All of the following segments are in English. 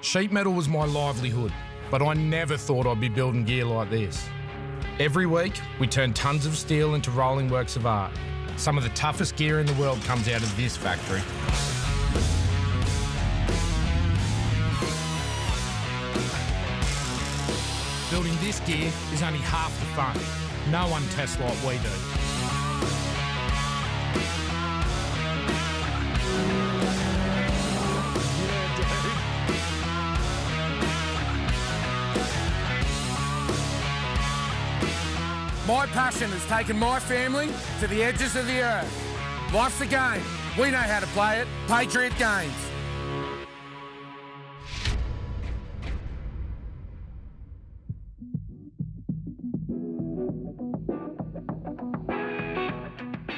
Sheet metal was my livelihood, but I never thought I'd be building gear like this. Every week, we turn tons of steel into rolling works of art. Some of the toughest gear in the world comes out of this factory. Building this gear is only half the fun. No one tests like we do. My passion has taken my family to the edges of the earth. Life's a game. We know how to play it. Patriot Games.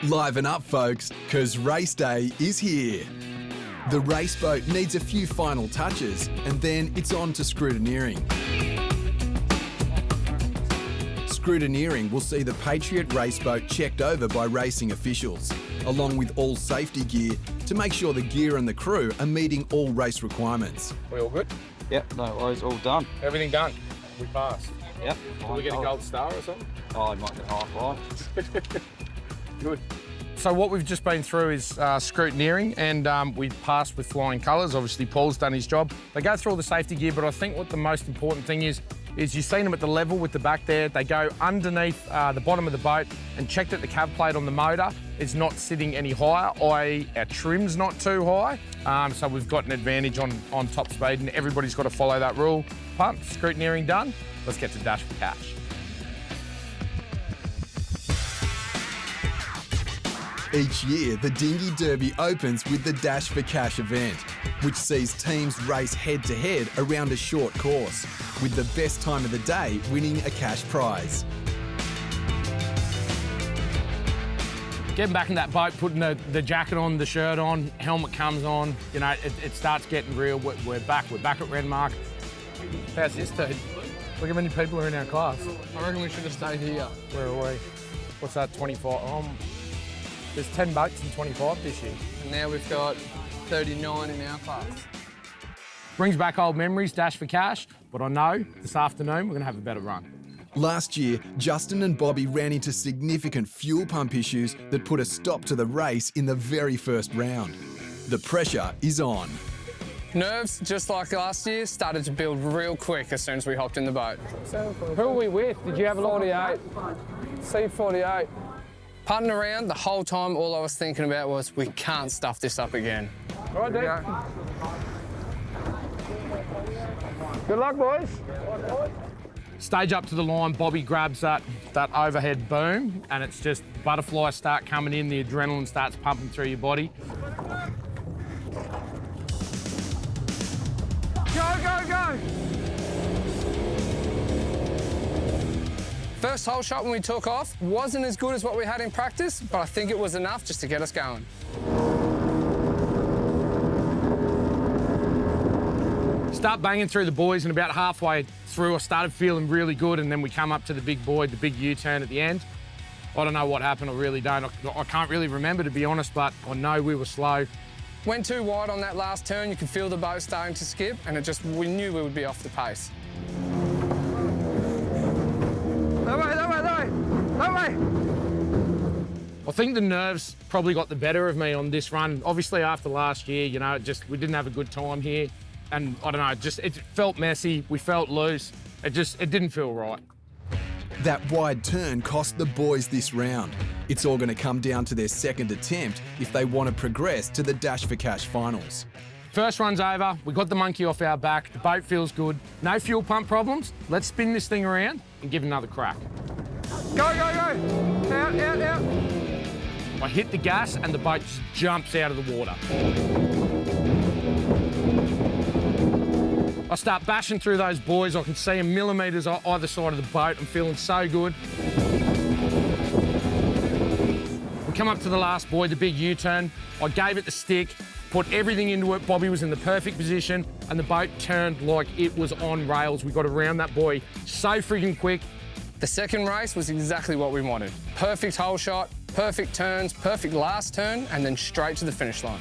Liven up, folks, because race day is here. The race boat needs a few final touches, and then it's on to scrutineering. Scrutineering will see the Patriot race boat checked over by racing officials, along with all safety gear, to make sure the gear and the crew are meeting all race requirements. We all good? Yep, no worries, all done. Everything done? We passed. Yep. Did we get a gold star or something? Oh, I might get half right. Good. So what we've just been through is scrutineering, and we've passed with flying colours. Obviously, Paul's done his job. They go through all the safety gear, but I think what the most important thing is you've seen them at the level with the back there. They go underneath the bottom of the boat and check that the cab plate on the motor is not sitting any higher, i.e. our trim's not too high. So we've got an advantage on top speed, and everybody's got to follow that rule. Pumped, scrutineering done. Let's get to Dash for Cash. Each year, the Dinghy Derby opens with the Dash for Cash event, which sees teams race head-to-head around a short course, with the best time of the day winning a cash prize. Getting back in that boat, putting the jacket on, the shirt on, helmet comes on, you know, it starts getting real. We're back at Renmark. How's this, dude? Look how many people are in our class. I reckon we should have stayed here. Where are we? What's that, 25? There's 10 boats and 25 this year. And now we've got 39 in our class. Brings back old memories, Dash for Cash, but I know this afternoon we're going to have a better run. Last year, Justin and Bobby ran into significant fuel pump issues that put a stop to the race in the very first round. The pressure is on. Nerves, just like last year, started to build real quick as soon as we hopped in the boat. Who are we with? Did you have a 48. C48. Putting around, the whole time all I was thinking about was we can't stuff this up again. All right, Dave. Good luck, boys. Stage up to the line, Bobby grabs that overhead boom, and it's just butterflies start coming in, the adrenaline starts pumping through your body. Go, go, go! First hole shot when we took off wasn't as good as what we had in practice, but I think it was enough just to get us going. Start banging through the boys, and about halfway through I started feeling really good, and then we come up to the big boy, the big U-turn at the end. I don't know what happened, I really don't. I can't really remember, to be honest, but I know we were slow. Went too wide on that last turn, you could feel the boat starting to skip, and we knew we would be off the pace. No way! I think the nerves probably got the better of me on this run. Obviously, after last year, you know, we didn't have a good time here. And I don't know, it felt messy, we felt loose. It didn't feel right. That wide turn cost the boys this round. It's all going to come down to their second attempt if they want to progress to the Dash for Cash finals. First run's over, we got the monkey off our back, the boat feels good, no fuel pump problems. Let's spin this thing around and give it another crack. Go, go, go! Out, out, out! I hit the gas and the boat just jumps out of the water. I start bashing through those buoys. I can see them millimetres either side of the boat. I'm feeling so good. We come up to the last buoy, the big U-turn. I gave it the stick, put everything into it. Bobby was in the perfect position, and the boat turned like it was on rails. We got around that buoy so freaking quick. The second race was exactly what we wanted. Perfect hole shot, perfect turns, perfect last turn, and then straight to the finish line.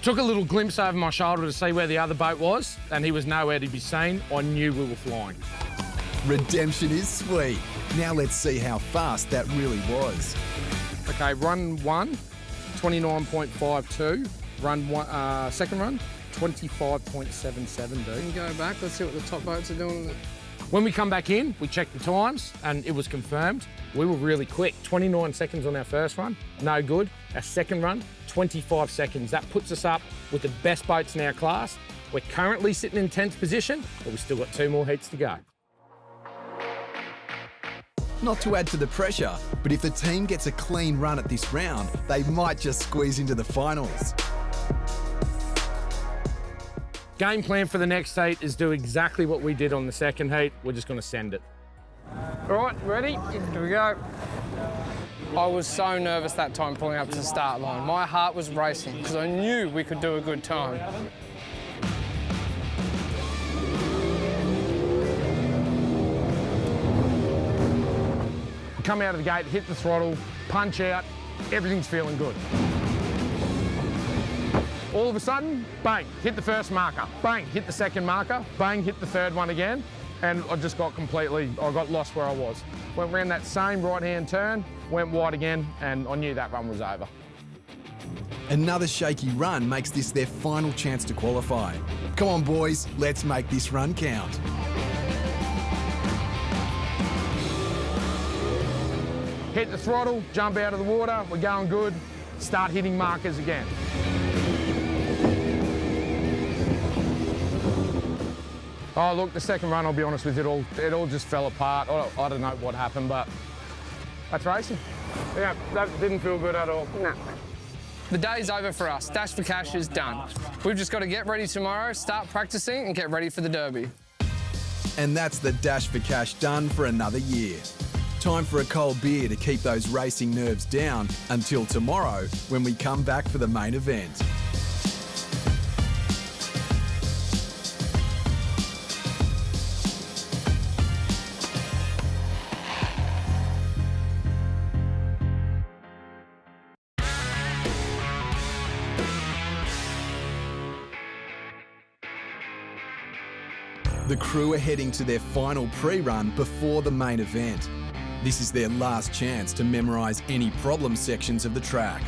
took a little glimpse over my shoulder to see where the other boat was, and he was nowhere to be seen. I knew we were flying. Redemption is sweet. Now let's see how fast that really was. Okay, run 1, 29.52. Run one, second run, 25.77, dude. And go back, let's see what the top boats are doing. When we come back in, we checked the times and it was confirmed. We were really quick. 29 seconds on our first run, no good. Our second run, 25 seconds. That puts us up with the best boats in our class. We're currently sitting in 10th position, but we've still got 2 more heats to go. Not to add to the pressure, but if the team gets a clean run at this round, they might just squeeze into the finals. Game plan for the next heat is do exactly what we did on the second heat. We're just going to send it. All right, ready? Here we go. I was so nervous that time pulling up to the start line. My heart was racing because I knew we could do a good time. Come out of the gate, hit the throttle, punch out, everything's feeling good. All of a sudden, bang, hit the first marker, bang, hit the second marker, bang, hit the third one again, and I just got I got lost where I was. Went around that same right-hand turn, went wide again, and I knew that run was over. Another shaky run makes this their final chance to qualify. Come on, boys, let's make this run count. Hit the throttle, jump out of the water, we're going good, start hitting markers again. Oh, look, the second run, I'll be honest with you, it all just fell apart. I don't know what happened, but that's racing. Yeah, that didn't feel good at all. No. The day's over for us. Dash for Cash is done. We've just got to get ready tomorrow, start practicing, and get ready for the Derby. And that's the Dash for Cash done for another year. Time for a cold beer to keep those racing nerves down until tomorrow when we come back for the main event. The crew are heading to their final pre-run before the main event. This is their last chance to memorise any problem sections of the track.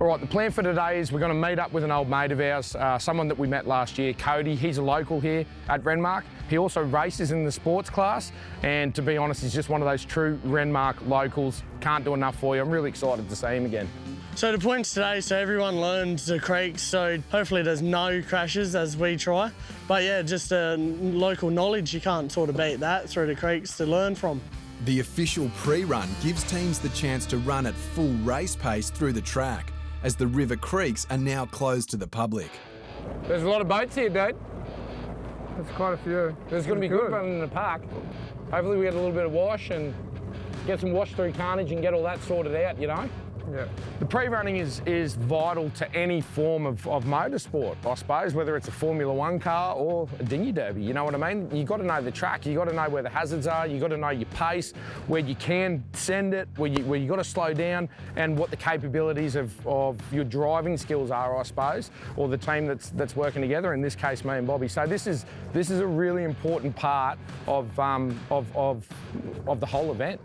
All right, the plan for today is we're going to meet up with an old mate of ours, someone that we met last year, Cody. He's a local here at Renmark. He also races in the sports class, and to be honest, he's just one of those true Renmark locals. Can't do enough for you. I'm really excited to see him again. So the points today, so everyone learns the creeks, so hopefully there's no crashes as we try. But yeah, just local knowledge, you can't sort of beat that through the creeks to learn from. The official pre-run gives teams the chance to run at full race pace through the track, as the river creeks are now closed to the public. There's a lot of boats here, dude. There's quite a few. There's going to be good running in the park. Hopefully we get a little bit of wash and get some wash through carnage and get all that sorted out, you know? Yeah. The pre-running is vital to any form of motorsport, I suppose, whether it's a Formula One car or a dinghy derby, you know what I mean? You've got to know the track, you've got to know where the hazards are, you've got to know your pace, where you can send it, where you've got to slow down, and what the capabilities of your driving skills are, I suppose, or the team that's working together, in this case, me and Bobby. So this is a really important part of the whole event.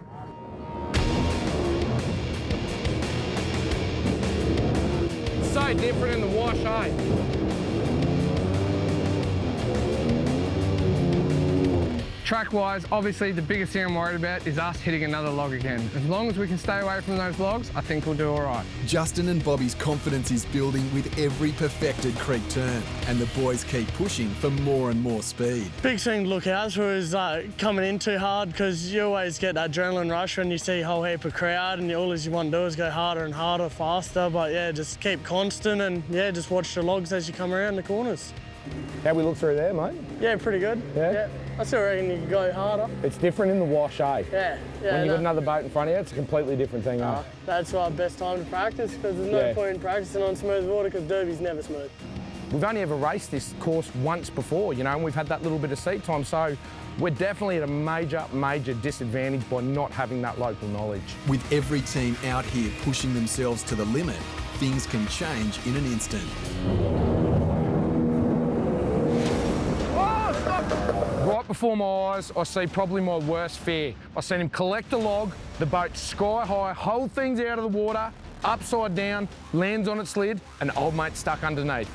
So different in the wash, eh? Track-wise, obviously the biggest thing I'm worried about is us hitting another log again. As long as we can stay away from those logs, I think we'll do all right. Justin and Bobby's confidence is building with every perfected creek turn, and the boys keep pushing for more and more speed. Big thing to look out for is coming in too hard, because you always get that adrenaline rush when you see a whole heap of crowd, and all you want to do is go harder and harder, faster. But yeah, just keep constant and yeah, just watch the logs as you come around the corners. How we look through there, mate? Yeah, pretty good. Yeah? I still reckon you can go harder. It's different in the wash, eh? Yeah. When you've got another boat in front of you, it's a completely different thing, eh? That's our best time to practice, because there's no point in practicing on smooth water, because Derby's never smooth. We've only ever raced this course once before, you know, and we've had that little bit of seat time, so we're definitely at a major disadvantage by not having that local knowledge. With every team out here pushing themselves to the limit, things can change in an instant. Right before my eyes, I see probably my worst fear. I seen him collect a log, the boat sky high, hold things out of the water, upside down, lands on its lid, and old mate stuck underneath.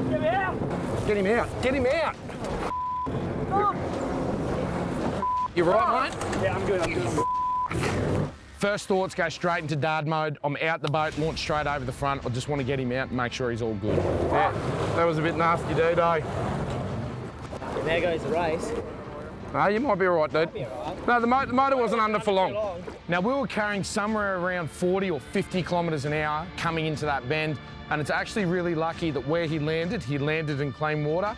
Get him out! Get him out! Get him out! You right, mate? Yeah, I'm good. First thoughts go straight into dad mode. I'm out the boat, launch straight over the front. I just want to get him out and make sure he's all good. Yeah, that was a bit nasty, dude, eh? There goes the race. No, you might be all right, dude. No, the motor wasn't under for long. Now, we were carrying somewhere around 40 or 50 kilometres an hour coming into that bend, and it's actually really lucky that where he landed in clean water.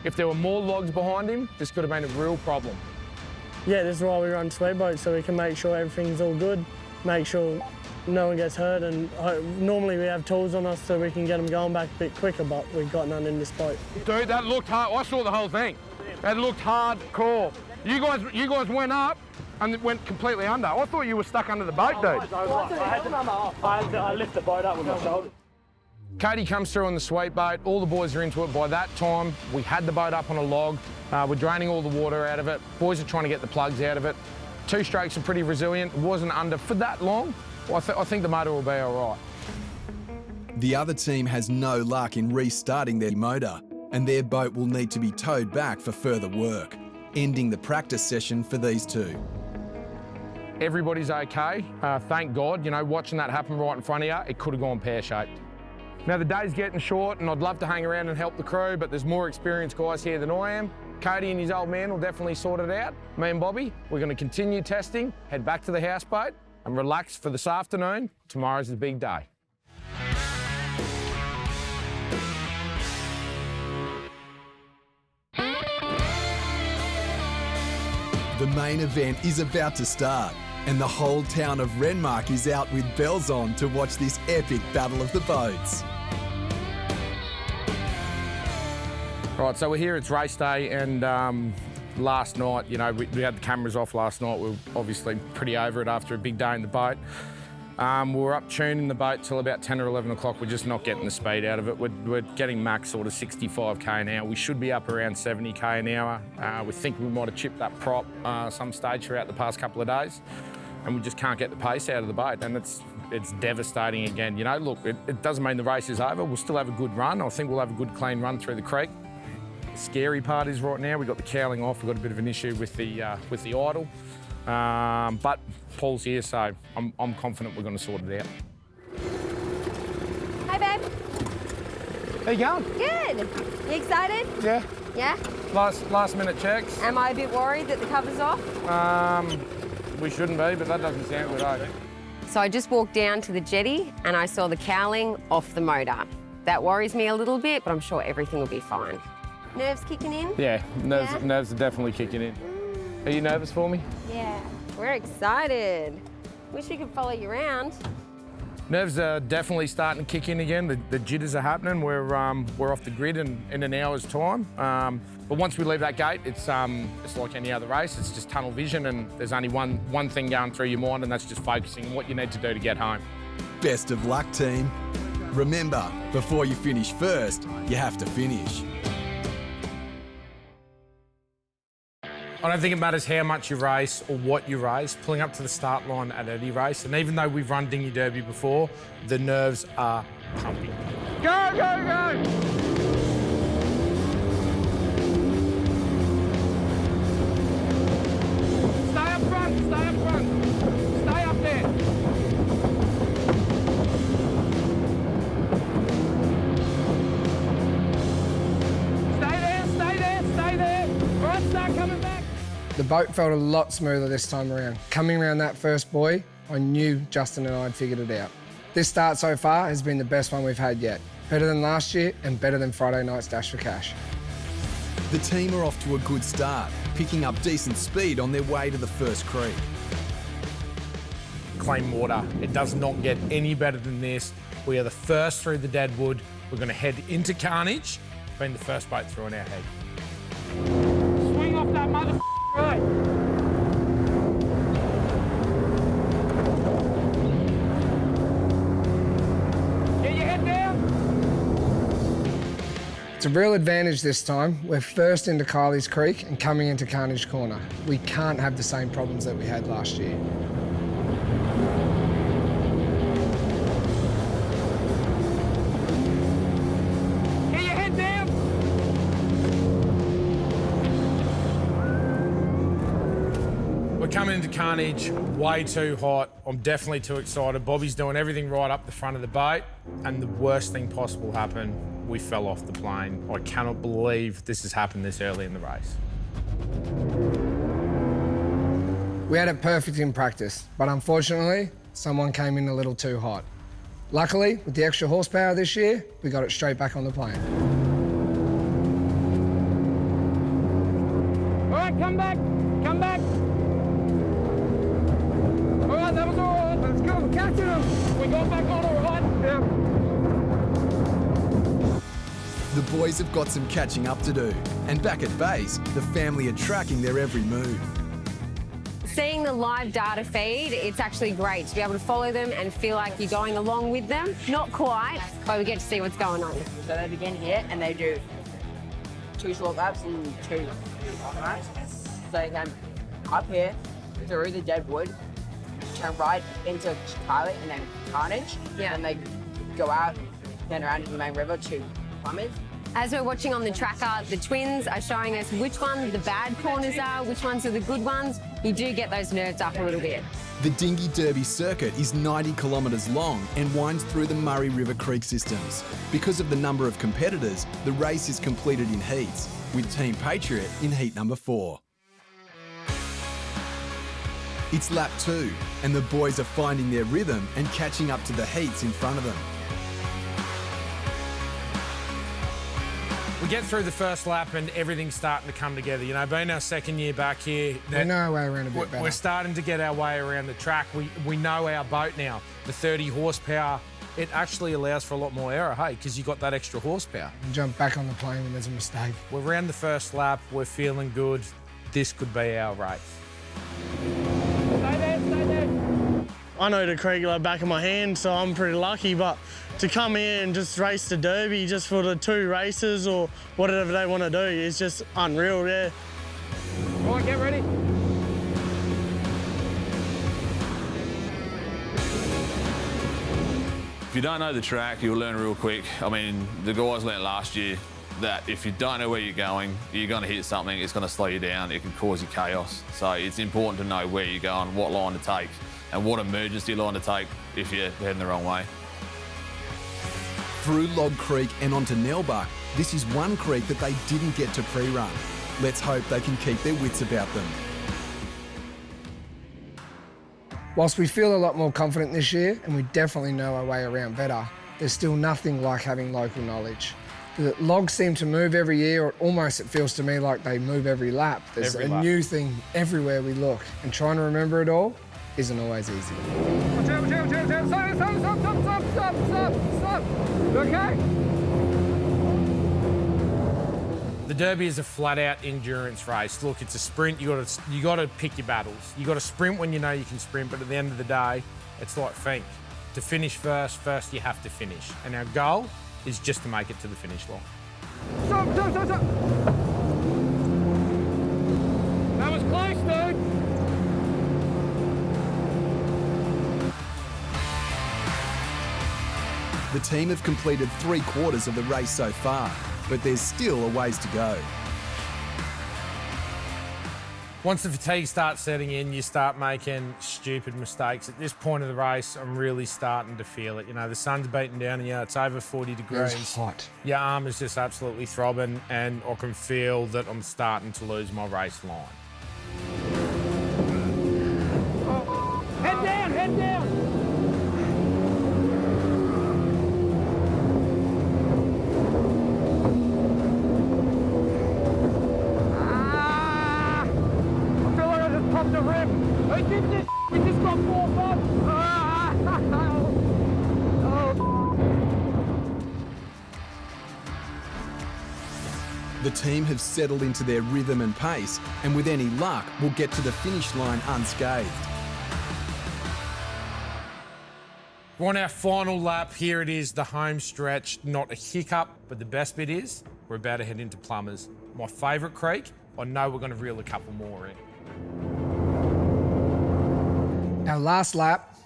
If there were more logs behind him, this could have been a real problem. Yeah, this is why we run speedboats, so we can make sure everything's all good, make sure no one gets hurt, and normally we have tools on us so we can get them going back a bit quicker, but we've got none in this boat. Dude, that looked hard. I saw the whole thing. That looked hardcore. You guys went up and went completely under. I thought you were stuck under the boat, dude. I lift the boat up with my shoulder. Cody comes through on the sweet boat. All the boys are into it. By that time, we had the boat up on a log. We're draining all the water out of it. Boys are trying to get the plugs out of it. Two strokes are pretty resilient. It wasn't under for that long. I think the motor will be all right. The other team has no luck in restarting their motor, and their boat will need to be towed back for further work, ending the practice session for these two. Everybody's okay. Thank God. You know, watching that happen right in front of you, it could have gone pear-shaped. Now, the day's getting short, and I'd love to hang around and help the crew, but there's more experienced guys here than I am. Cody and his old man will definitely sort it out. Me and Bobby, we're going to continue testing, head back to the houseboat, and relax for this afternoon. Tomorrow's the big day. The main event is about to start, and the whole town of Renmark is out with bells on to watch this epic battle of the boats. Right, so we're here, it's race day, and last night, you know, we had the cameras off last night. We were obviously pretty over it after a big day in the boat. We were up tuning the boat till about 10 or 11 o'clock. We're just not getting the speed out of it. We're getting max sort of 65k an hour. We should be up around 70k an hour. We think we might have chipped that prop some stage throughout the past couple of days, and we just can't get the pace out of the boat, and it's devastating again. You know, look, it doesn't mean the race is over. We'll still have a good run. I think we'll have a good, clean run through the creek. The scary part is right now we've got the cowling off. We've got a bit of an issue with the idle, but Paul's here, so I'm confident we're going to sort it out. Hi, babe. How you going? Good. You excited? Yeah. Yeah? Last minute checks. Am I a bit worried that the cover's off? We shouldn't be, but that doesn't sound good, eh? So I just walked down to the jetty and I saw the cowling off the motor. That worries me a little bit, but I'm sure everything will be fine. Nerves kicking in? Yeah, nerves are definitely kicking in. Are you nervous for me? Yeah. We're excited. Wish we could follow you around. Nerves are definitely starting to kick in again. The jitters are happening. We're off the grid in an hour's time. But once we leave that gate, it's like any other race. It's just tunnel vision, and there's only one thing going through your mind, and that's just focusing on what you need to do to get home. Best of luck, team. Remember, before you finish first, you have to finish. I don't think it matters how much you race or what you race, pulling up to the start line at any race, and even though we've run Dinghy Derby before, the nerves are pumping. Go, go, go! Stay up front, stay up front. Stay up there. Stay there, stay there, stay there. All right, start coming back. The boat felt a lot smoother this time around. Coming around that first buoy, I knew Justin and I had figured it out. This start so far has been the best one we've had yet. Better than last year and better than Friday night's Dash for Cash. The team are off to a good start, picking up decent speed on their way to the first creek. Clean water. It does not get any better than this. We are the first through the Deadwood. We're going to head into Carnage, being the first boat through in our head. Swing off that mother right. It's a real advantage this time. We're first into Kylie's Creek and coming into Carnage Corner. We can't have the same problems that we had last year. Get your head down! We're coming into Carnage way too hot. I'm definitely too excited. Bobby's doing everything right up the front of the boat, and the worst thing possible happened. We fell off the plane. I cannot believe this has happened this early in the race. We had it perfect in practice, but unfortunately, someone came in a little too hot. Luckily, with the extra horsepower this year, we got it straight back on the plane. All right, come back, come back. All right, that was all right. Let's go, we're catching them. We got back on all right. Yeah. The boys have got some catching up to do, and back at base, the family are tracking their every move. Seeing the live data feed, it's actually great to be able to follow them and feel like you're going along with them. Not quite, but we get to see what's going on. So they begin here and they do 2 short laps and 2 long laps. So they come up here through the dead wood, turn right into Pilot and then Carnage. Yeah. And they go out, then around into the main river to Plumbers. As we're watching on the tracker, the twins are showing us which ones the bad corners are, which ones are the good ones. You do get those nerves up a little bit. The Dinghy Derby circuit is 90 kilometres long and winds through the Murray River Creek systems. Because of the number of competitors, the race is completed in heats, with Team Patriot in heat number 4. It's lap 2, and the boys are finding their rhythm and catching up to the heats in front of them. We get through the first lap and everything's starting to come together. You know, being our second year back here, We know our way around a bit better. we're starting to get our way around the track. We know our boat now. The 30 horsepower, it actually allows for a lot more error, hey, because you got that extra horsepower. And jump back on the plane when there's a mistake. We're around the first lap. We're feeling good. This could be our race. Stay there. I know the creek like back of my hand, so I'm pretty lucky, but to come here and just race the Derby just for the 2 races or whatever they want to do is just unreal, yeah. All right, get ready. If you don't know the track, you'll learn real quick. I mean, the guys learned last year that if you don't know where you're going to hit something, it's going to slow you down, it can cause you chaos. So it's important to know where you're going, what line to take, and what emergency line to take if you're heading the wrong way. Through Log Creek and onto Nelbuck, this is one creek that they didn't get to pre-run. Let's hope they can keep their wits about them. Whilst we feel a lot more confident this year, and we definitely know our way around better, there's still nothing like having local knowledge. The logs seem to move every year, or almost it feels to me like they move every lap. There's Every a lap. new thing everywhere we look, and trying to remember it all isn't always easy. Watch out. Stop. Okay? The Derby is a flat-out endurance race. Look, it's a sprint. You got to pick your battles. You got to sprint when you know you can sprint, but at the end of the day, it's like Fink. To finish first you have to finish. And our goal is just to make it to the finish line. Stop. That was close, dude. The team have completed 3/4 of the race so far, but there's still a ways to go. Once the fatigue starts setting in, you start making stupid mistakes. At this point of the race, I'm really starting to feel it. You know, the sun's beating down on you, it's over 40 degrees. It's hot. Your arm is just absolutely throbbing, and I can feel that I'm starting to lose my race line. Head down! The rim. We did this. We just got 4 bumps. The team have settled into their rhythm and pace, and with any luck, will get to the finish line unscathed. We're on our final lap. Here it is, the home stretch. Not a hiccup, but the best bit is we're about to head into Plumbers. My favourite creek, I know we're going to reel a couple more in. Our last lap,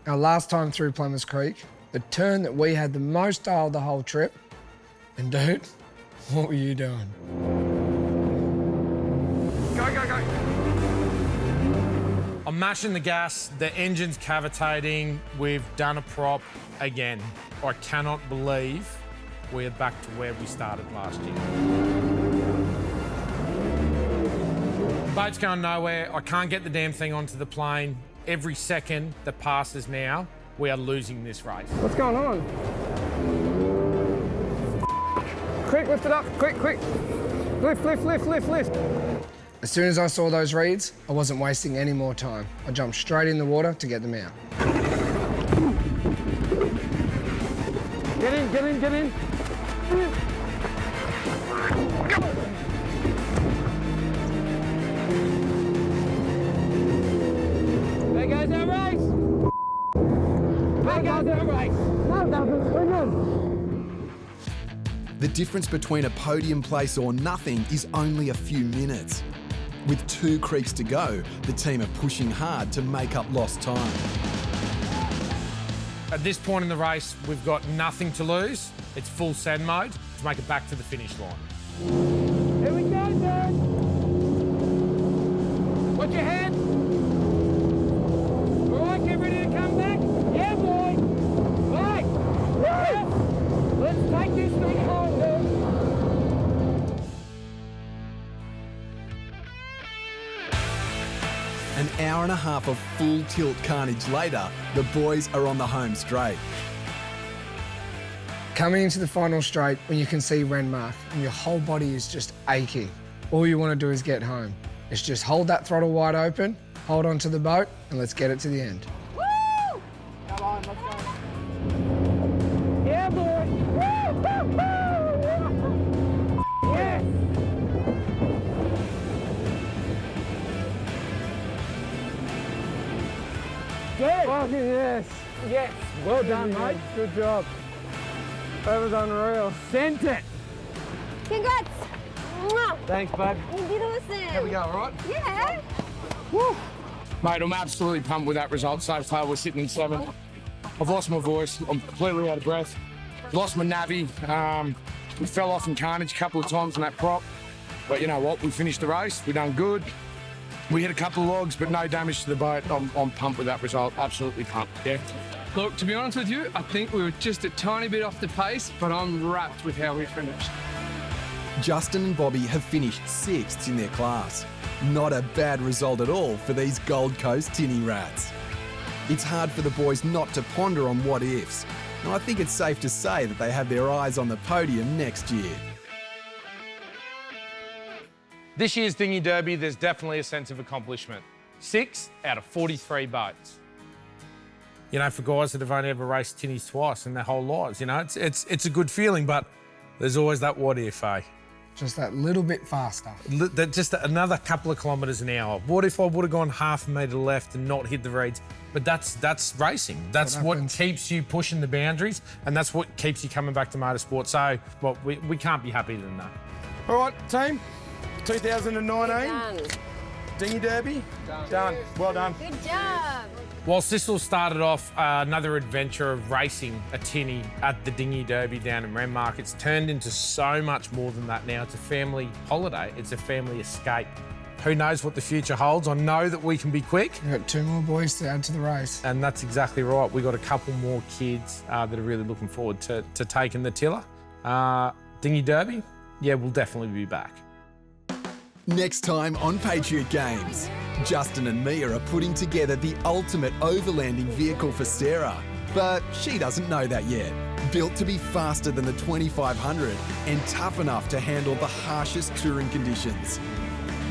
our last time through Plumbers Creek, the turn that we had the most dial the whole trip. And dude, what were you doing? Go, go, go. I'm mashing the gas, the engine's cavitating, we've done a prop again. I cannot believe we're back to where we started last year. The boat's going nowhere, I can't get the damn thing onto the plane. Every second that passes now, we are losing this race. What's going on? Quick, lift it up, quick, quick. Lift, lift, lift, lift, lift. As soon as I saw those reeds, I wasn't wasting any more time. I jumped straight in the water to get them out. Get in, get in, get in. There goes our race. There goes our race. No, we're good. The difference between a podium place or nothing is only a few minutes. With 2 creeks to go, the team are pushing hard to make up lost time. At this point in the race, we've got nothing to lose. It's full send mode to make it back to the finish line. Here we go, Dad. Watch your head. All right, get ready to come back. Yeah, boy. Right. Yeah. Let's take this thing home, dude. An hour and a half of full tilt carnage later, the boys are on the home straight. Coming into the final straight when you can see Renmark and your whole body is just aching. All you want to do is get home. It's just hold that throttle wide open, hold onto the boat, and let's get it to the end. Woo! Come on, let's go. Yeah, boy. Woo, woo, woo. Yes. Good. Fucking yes. Yes. Well done, mate. Good job. That was unreal. Sent it. Congrats. Mwah. Thanks, bud. You did awesome. Here we go, all right? Yeah. Woo. Mate, I'm absolutely pumped with that result so far. We're sitting in 7th. I've lost my voice. I'm completely out of breath. Lost my navvy. We fell off in carnage a couple of times in that prop. But you know what? We finished the race. We done good. We hit a couple of logs, but no damage to the boat. I'm pumped with that result. Absolutely pumped, yeah. Look, to be honest with you, I think we were just a tiny bit off the pace, but I'm wrapped with how we finished. Justin and Bobby have finished 6th in their class. Not a bad result at all for these Gold Coast tinny rats. It's hard for the boys not to ponder on what ifs. And I think it's safe to say that they have their eyes on the podium next year. This year's Dinghy Derby, there's definitely a sense of accomplishment. 6 out of 43 boats. You know, for guys that have only ever raced tinnies twice in their whole lives, you know, it's a good feeling, but there's always that what if, eh? Just that little bit faster. Just another couple of kilometres an hour. What if I would have gone half a metre left and not hit the reeds? But that's racing. That's what keeps you pushing the boundaries, and that's what keeps you coming back to motorsport. So, well, we can't be happier than that. All right, team. 2019 Done. Dinghy Derby. Done. Well done. Good job. While Sissel started off another adventure of racing a tinny at the Dinghy Derby down in Renmark, it's turned into so much more than that now. It's a family holiday. It's a family escape. Who knows what the future holds? I know that we can be quick. We've got 2 more boys to add to the race. And that's exactly right. We've got a couple more kids that are really looking forward to taking the tiller. Dinghy Derby, yeah, we'll definitely be back. Next time on Patriot Games, Justin and Mia are putting together the ultimate overlanding vehicle for Sarah. But she doesn't know that yet. Built to be faster than the 2500 and tough enough to handle the harshest touring conditions.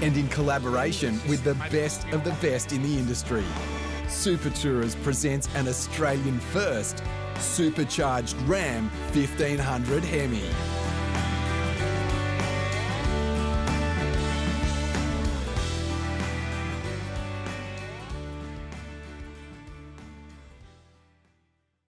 And in collaboration with the best of the best in the industry, Super Tourers presents an Australian first supercharged Ram 1500 Hemi.